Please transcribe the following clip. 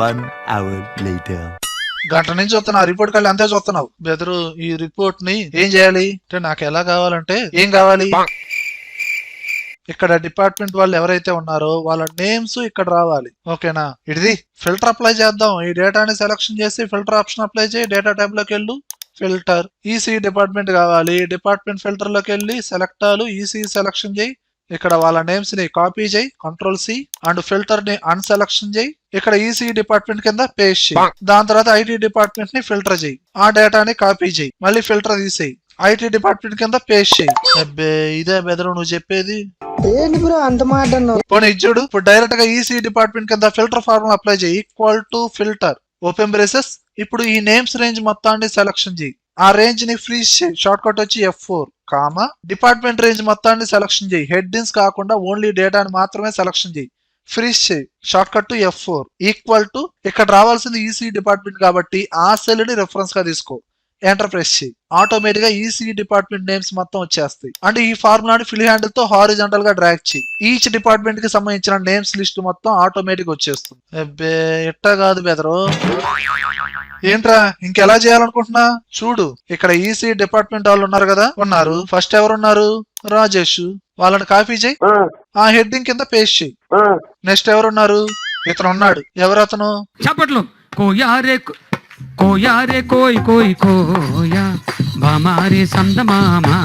1 hour later. గంట నుంచి చూస్తున్నా రిపోర్ట్ కళ్ళి అంతే చూస్తున్నావు బెదరు. ఈ రిపోర్ట్ ని ఏం చేయాలి అంటే నాకు ఎలా కావాలంటే ఏం కావాలి, ఇక్కడ డిపార్ట్మెంట్ వాళ్ళు ఎవరైతే ఉన్నారో వాళ్ళ నేమ్స్ ఇక్కడ రావాలి. ఓకేనా, ఇది ఫిల్టర్ అప్లై చేద్దాం. ఈ డేటాని సెలక్షన్ చేసి ఫిల్టర్ ఆప్షన్ అప్లై చేయి. డేటా ట్యాబ్ లోకి వెళ్ళు, ఫిల్టర్ ఈసీ డిపార్ట్మెంట్ కావాలి. డిపార్ట్మెంట్ ఫిల్టర్ లోకి వెళ్ళి సెలెక్ట్ ఆల్ ఈసీ సెలక్షన్ చేయి. ఇక్కడ వాళ్ళ నేమ్స్ ని కాపీ చేయి, కంట్రోల్ సి, అండ్ ఫిల్టర్ ని అన్సెలక్షన్ చేయి. ఇక్కడ ఈసీ డిపార్ట్మెంట్ కింద పేస్ట్ చేయి. దాని తర్వాత ఐటీ డిపార్ట్మెంట్ ని ఫిల్టర్ చేయి. ఆ డేటాని కాపీ చేయి, మళ్ళీ ఫిల్టర్ తీసేయి, ఐటీ డిపార్ట్మెంట్ కింద పేస్ట్ చేయి. అబ్బే ఇదే బెదరు నువ్వు చెప్పేది. పోనీ ఇచ్చుడు. ఇప్పుడు డైరెక్ట్ గా ఈసీ డిపార్ట్మెంట్ కింద ఫిల్టర్ ఫార్ములా అప్లై చేయి. Equal to filter open braces. ఇప్పుడు ఈ నేమ్స్ రేంజ్ మొత్తాన్ని సెలక్షన్ చేయి. ఆ రేంజ్ ని ఫ్రీజ్ చేయి. షార్ట్ కట్ వచ్చి F4 కామా డిపార్ట్మెంట్ రేంజ్ మొత్తాన్ని సెలక్షన్ చేయి. హెడ్డింగ్స్ కాకుండా ఓన్లీ డేటాని మాత్రమే సెలక్షన్ చేయి. ఫ్రీజ్ చేయి. Short cut F4 equal to ఇక్కడ రావాల్సింది ఈసీ డిపార్ట్మెంట్ కాబట్టి ఆ సెల్ ని రెఫరెన్స్ గా తీసుకో. ఎంటర్ ప్రెస్ చేయి. ఆటోమేటిక్ గా ఈసీ డిపార్ట్మెంట్ నేమ్స్ మొత్తం వచ్చేస్తాయి. అంటే ఈ ఫార్ములాని ఫిల్ హ్యాండిల్ తో హారిజాంటల్ గా డ్రాగ్ చేయి. ఈచ్ డిపార్ట్మెంట్ కి సంబంధించిన నేమ్స్ లిస్ట్ మొత్తం ఆటోమేటిక్ వచ్చేస్తుంది. అబ్బే ఎట్టా కాదు బెదరు. ఏంట్రా ఇంకెలా చేయాలనుకుంటున్నా చూడు. ఇక్కడ ఈసీ డిపార్ట్మెంట్ వాళ్ళు ఉన్నారు కదా, ఉన్నారు. ఫస్ట్ ఎవరున్నారు, రాజేష్. వాళ్ళని కాపీ చేయి, ఆ హెడ్డింగ్ కింద పేస్ట్ చేయి. నెక్స్ట్ ఎవరున్నారు, ఇతను ఉన్నాడు. ఎవరు అతను, చప్పట్లు. కోయారే కోయారే కోయ్ కోయ్ కోయా బామారే సందమామా.